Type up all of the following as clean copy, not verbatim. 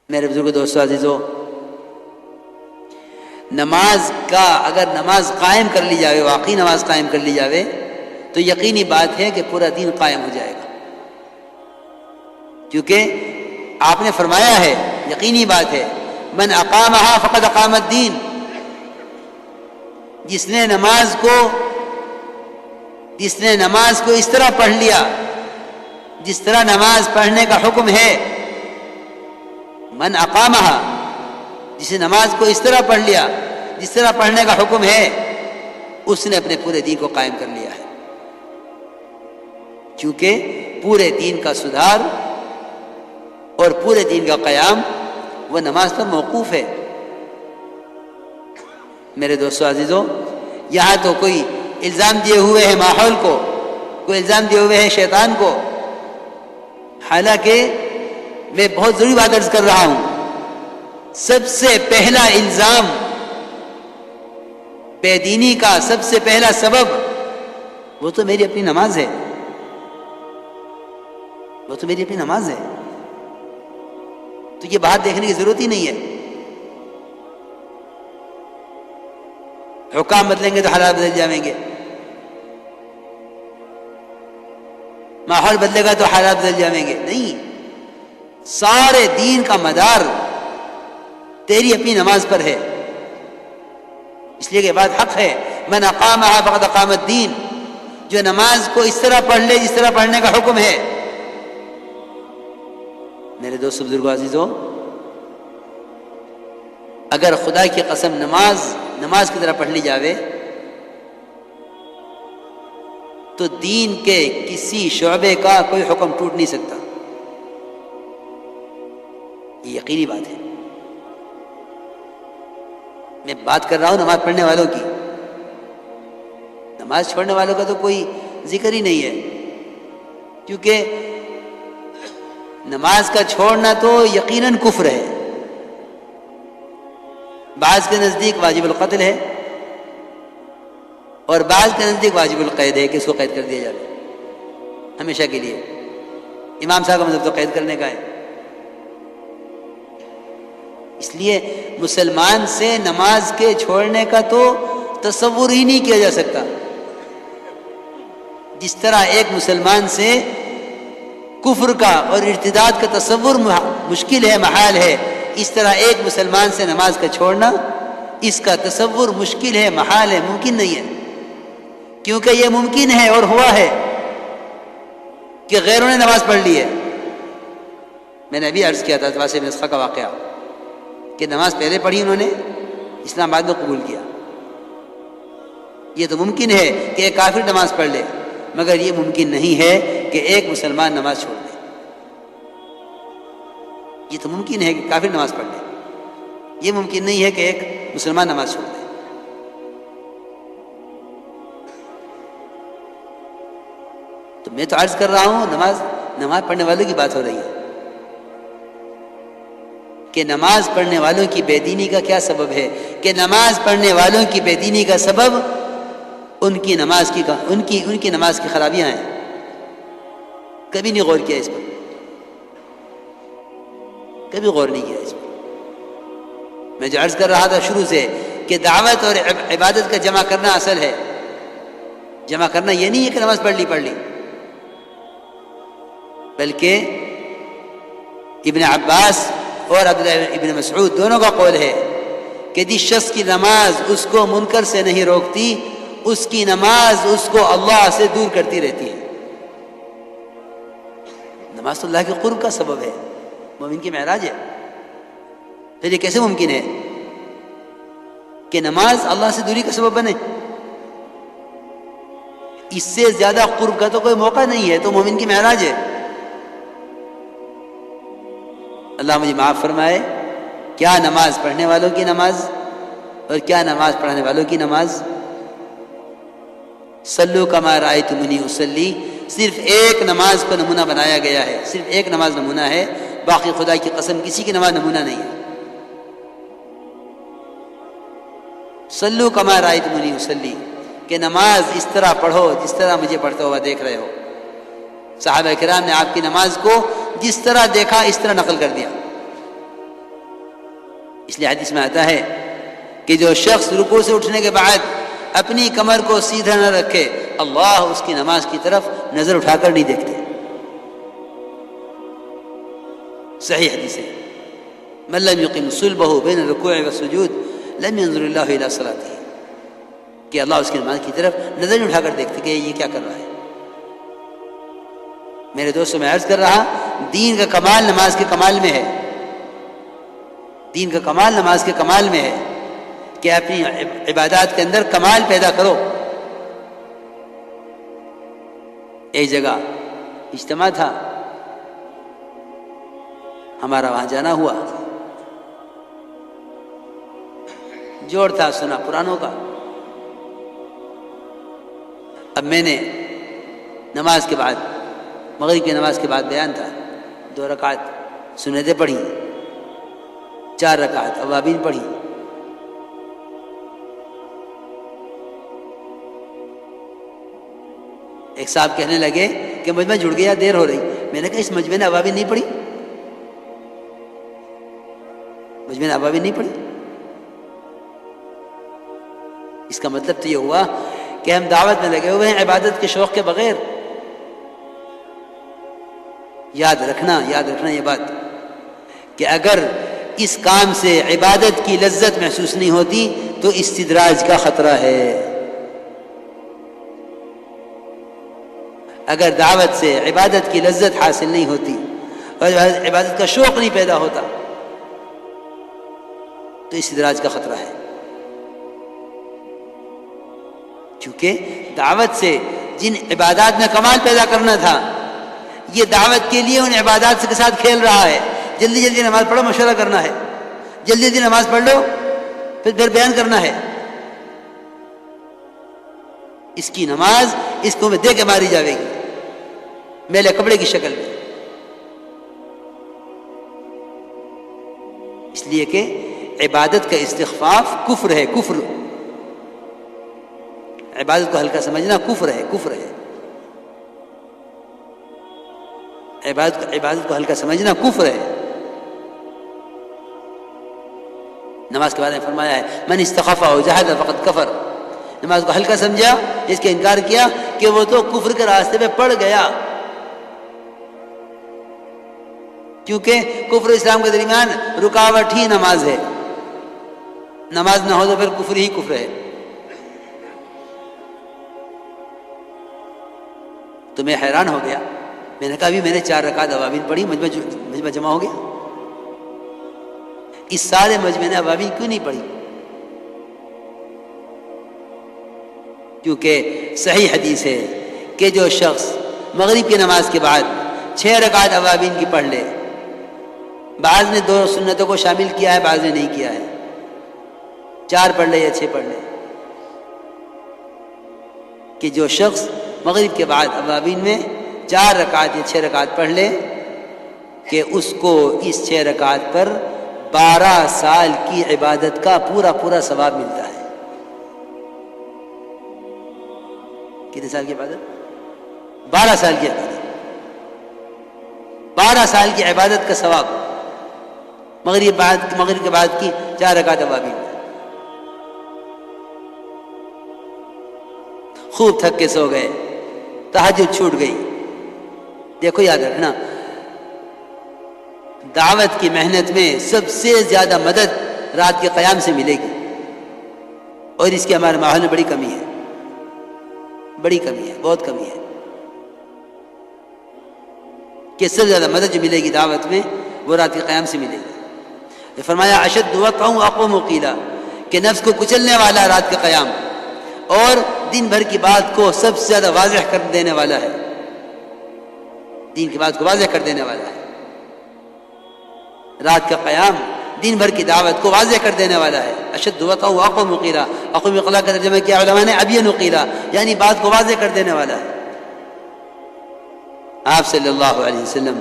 میرے بزرگ دوستو عزیزو، نماز کا اگر نماز قائم کر لی جاوے، واقعی نماز قائم کر لی جاوے، تو یقینی بات ہے کہ پورا دین قائم ہو جائے گا، کیونکہ آپ نے فرمایا ہے، یقینی بات ہے، من اقامہا فقد اقام الدین، جس نے نماز کو اس طرح پڑھ لیا جس طرح نماز پڑھنے کا حکم ہے، من اقامہا، جس نے نماز کو اس طرح پڑھ لیا جس طرح پڑھنے کا حکم ہے، اس نے اپنے پورے دین کو قائم کر لیا ہے، کیونکہ پورے دین کا سدھار اور پورے دین کا قیام وہ نماز پر موقوف ہے۔ میرے دوستو عزیزو، یہاں تو کوئی الزام دیے ہوئے ہے ماحول کو، کوئی الزام دیے ہوئے ہے شیطان کو، حالانکہ میں بہت ضروری بات عرض کر رہا ہوں، سب سے پہلا الزام بے دینی کا، سب سے پہلا سبب وہ تو میری اپنی نماز ہے، وہ تو میری اپنی نماز ہے، تو یہ بات دیکھنے کی ضرورت ہی نہیں ہے۔ حکام بدلیں گے تو حالات بدل جائیں گے، ماحول بدلے گا تو حالات بدل جائیں گے، نہیں، سارے دین کا مدار تیری اپنی نماز پر ہے، اس لیے کہ بات حق ہے، من اقامہا فقد اقام الدین، جو نماز کو اس طرح پڑھ لے جس طرح پڑھنے کا حکم ہے۔ میرے دوست بزرگوں عزیزوں، اگر خدا کی قسم نماز کی طرح پڑھ لی جاوے تو دین کے کسی شعبے کا کوئی حکم ٹوٹ نہیں سکتا، یہ یقینی بات ہے۔ میں بات کر رہا ہوں نماز پڑھنے والوں کی، نماز چھوڑنے والوں کا تو کوئی ذکر ہی نہیں ہے، کیونکہ نماز کا چھوڑنا تو یقیناً کفر ہے، بعض کے نزدیک واجب القتل ہے اور بعض کے نزدیک واجب القید ہے کہ اس کو قید کر دیا جائے ہمیشہ کے لیے۔ امام صاحب کا مطلب تو قید کرنے کا ہے، اس لیے مسلمان سے نماز کے چھوڑنے کا تو تصور ہی نہیں کیا جا سکتا، جس طرح ایک مسلمان سے کفر کا اور ارتداد کا تصور مشکل ہے، محال ہے، اس طرح ایک مسلمان سے نماز کا چھوڑنا، اس کا تصور مشکل ہے، محال ہے، ممکن نہیں ہے، کیونکہ یہ ممکن ہے اور ہوا ہے کہ غیروں نے نماز پڑھ لی ہے۔ میں نے ابھی عرض کیا تھا واسع بن اسقا کا واقعہ کہ نماز پہلے پڑھی انہوں نے، اسلام بعد میں قبول کیا۔ یہ تو ممکن ہے کہ ایک کافر نماز پڑھ لے، مگر یہ ممکن نہیں ہے کہ ایک مسلمان نماز چھوڑ دے۔ یہ تو ممکن ہے کہ کافر نماز پڑھ لے، یہ ممکن نہیں ہے کہ ایک مسلمان نماز چھوڑ دے۔ تو میں تو عرض کر رہا ہوں نماز پڑھنے والوں کی بات ہو رہی ہے کہ نماز پڑھنے والوں کی بے دینی کا کیا سبب ہے، کہ نماز پڑھنے والوں کی بے دینی کا سبب ان کی نماز کی خرابیاں ہیں۔ کبھی نہیں غور کیا اس پر، کبھی غور نہیں کیا اس پر۔ میں جو عرض کر رہا تھا شروع سے کہ دعوت اور عبادت کا جمع کرنا اصل ہے، جمع کرنا یہ نہیں ہے کہ نماز پڑھ لی، بلکہ ابن عباس اور عبداللہ ابن مسعود دونوں کا قول ہے کہ جس شخص کی نماز اس کو منکر سے نہیں روکتی، اس کی نماز اس کو اللہ سے دور کرتی رہتی ہے۔ نماز تو اللہ کے قرب کا سبب ہے، مومن کی معراج ہے، پھر یہ کیسے ممکن ہے کہ نماز اللہ سے دوری کا سبب بنے؟ اس سے زیادہ قرب کا تو کوئی موقع نہیں ہے، تو مومن کی معراج ہے۔ اللہ مجھے معاف فرمائے، کیا نماز پڑھنے والوں کی نماز اور کیا نماز پڑھانے والوں کی نماز۔ صلو کما رأیتمونی اصلی، صرف ایک نماز کو نمونہ بنایا گیا ہے، صرف ایک نماز نمونہ ہے، باقی خدا کی قسم کسی کی نماز نمونہ نہیں ہے۔ صلو کما رأیتمونی اصلی، کہ نماز اس طرح پڑھو جس طرح مجھے پڑھتا ہوا دیکھ رہے ہو۔ صحابہ کرام نے آپ کی نماز کو جس طرح دیکھا اس طرح نقل کر دیا۔ اس لیے حدیث میں آتا ہے کہ جو شخص رکوع سے اٹھنے کے بعد اپنی کمر کو سیدھا نہ رکھے اللہ اس کی نماز کی طرف نظر اٹھا کر نہیں دیکھتے. صحیح حدیث ہے. من لم يقم صلبه بين الركوع والسجود لم ينظر الله الى صلاته، کہ اللہ اس کی نماز کی طرف نظر نہیں اٹھا کر دیکھتے کہ یہ کیا کر رہا ہے. میرے دوستوں میں عرض کر رہا، دین کا کمال نماز کے کمال میں ہے. دین کا کمال نماز کے کمال میں ہے کہ اپنی عبادات کے اندر کمال پیدا کرو. ایک جگہ اجتماع تھا، ہمارا وہاں جانا ہوا. جوڑ تھا سنا پرانوں کا. اب میں نے نماز کے بعد، مغرب کی نماز کے بعد بیان تھا، 2 رکعت سنتیں پڑھی، 4 رکعت اوابین پڑھی. ایک صاحب کہنے لگے کہ مجمع جڑ گیا، دیر ہو رہی. میں نے کہا اس مجمع نے اوابین نہیں پڑھی، مجمع نے اوابین نہیں پڑھی. اس کا مطلب تو یہ ہوا کہ ہم دعوت میں لگے ہوئے ہیں عبادت کے شوق کے بغیر. یاد رکھنا یہ بات کہ اگر اس کام سے عبادت کی لذت محسوس نہیں ہوتی تو استدراج کا خطرہ ہے. اگر دعوت سے عبادت کی لذت حاصل نہیں ہوتی اور عبادت کا شوق نہیں پیدا ہوتا تو استدراج کا خطرہ ہے. کیونکہ دعوت سے جن عبادات میں کمال پیدا کرنا تھا، یہ دعوت کے لیے ان عبادات کے ساتھ کھیل رہا ہے. جلدی جلدی نماز پڑھو، مشورہ کرنا ہے. جلدی جلدی نماز پڑھ لو، پھر بیان کرنا ہے. اس کی نماز اس کو میں دے کے ماری جاوے گی میلے کپڑے کی شکل میں. اس لیے کہ عبادت کا استخفاف کفر ہے. کفر، عبادت کو ہلکا سمجھنا کفر ہے. کفر ہے عبادت کو ہلکا سمجھنا کفر ہے. نماز کے بارے میں فرمایا ہے من استخف او جحد فقد کفر. نماز کو ہلکا سمجھا، اس کے انکار کیا کہ وہ تو کفر کے راستے پہ پڑ گیا. کیونکہ کفر اسلام کے درمیان رکاوٹ ہی نماز ہے. نماز نہ ہو تو پھر کفر ہی کفر ہے. تو میں حیران ہو گیا. میں نے کہا ابھی میں نے 4 رکعت اوابین پڑھی، مجمع جمع ہو گیا. اس سارے مجمع نے اوابین کیوں نہیں پڑھی؟ کیونکہ صحیح حدیث ہے کہ جو شخص مغرب کی نماز کے بعد 6 رکعت اوابین کی پڑھ لے، بعض نے 2 سنتوں کو شامل کیا ہے، بعض نے نہیں کیا ہے، 4 پڑھ لے یا 6 پڑھ لے، کہ جو شخص مغرب کے بعد اوابین میں 4 رکعت یا 6 رکعت پڑھ لے کہ اس کو اس 6 رکعت پر 12 سال کی عبادت کا پورا ثواب ملتا ہے. کتنے سال کی عبادت؟ 12 سال کی عبادت. 12 سال کی عبادت کا ثواب مغرب کے بعد کی 4 رکعت اوابین. خوب تھک کے سو گئے، تہجد چھوٹ گئی. دیکھو یاد رکھنا، دعوت کی محنت میں سب سے زیادہ مدد رات کے قیام سے ملے گی، اور اس کی ہمارے ماحول میں بڑی کمی ہے. بہت کمی ہے کہ سب سے زیادہ مدد جو ملے گی دعوت میں وہ رات کے قیام سے ملے گی. فرمایا اشد وقع اقوم قیلا، کہ نفس کو کچلنے والا رات کا قیام، اور دن بھر کی بات کو سب سے زیادہ واضح کر دینے والا ہے. دین کی بات کو واضح کر دینے والا ہے. رات کا قیام دن بھر کی دعوت کو واضح کر دینے والا ہے. اشد وقع اقوم قیلا، اقوم قیلا کا ترجمہ کیا علماء نے ابین قیلا، یعنی بات کو واضح کر دینے والا ہے. آپ صلی اللہ علیہ وسلم،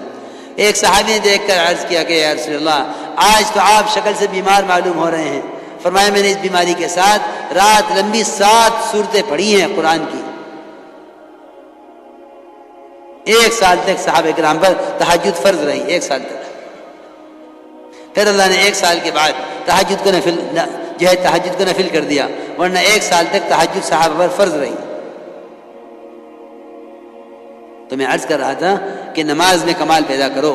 ایک صحابی نے دیکھ کر عرض کیا کہ یا رسول اللہ، آج تو آپ شکل سے بیمار معلوم ہو رہے ہیں. فرمایا میں نے اس بیماری کے ساتھ رات لمبی 7 سورتیں پڑھی ہیں قرآن کی. 1 سال تک صحابہ کرام پر تہجد فرض رہی. 1 سال تک پھر اللہ نے 1 سال کے بعد تہجد کو نفل کر دیا، ورنہ 1 سال تک تہجد صحابہ پر فرض رہی۔ تو میں عرض کر رہا تھا کہ نماز میں کمال پیدا کرو،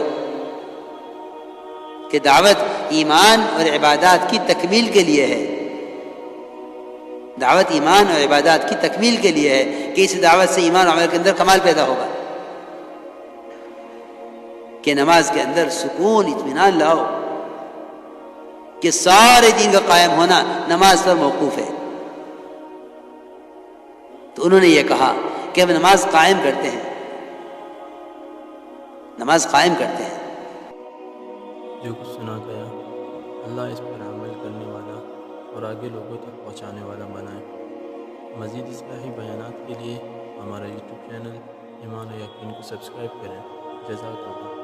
کہ دعوت ایمان اور عبادات کی تکمیل کے لیے ہے، دعوت ایمان اور عبادات کی تکمیل کے لیے ہے، کہ اس دعوت سے ایمان اور عمل کے اندر کمال پیدا ہوگا، کہ نماز کے اندر سکون اطمینان لاؤ، کہ سارے دین کا قائم ہونا نماز پر موقوف ہے۔ تو انہوں نے یہ کہا کہ ہم نماز قائم کرتے ہیں، نماز قائم کرتے ہیں۔ جو کچھ سنا گیا اللہ اس پر عمل کرنے والا اور آگے لوگوں تک پہنچانے والا بنائے۔ مزید اصلاحی بیانات کے لیے ہمارا یوٹیوب چینل ایمان و یقین کو سبسکرائب کریں۔ جزاک اللہ۔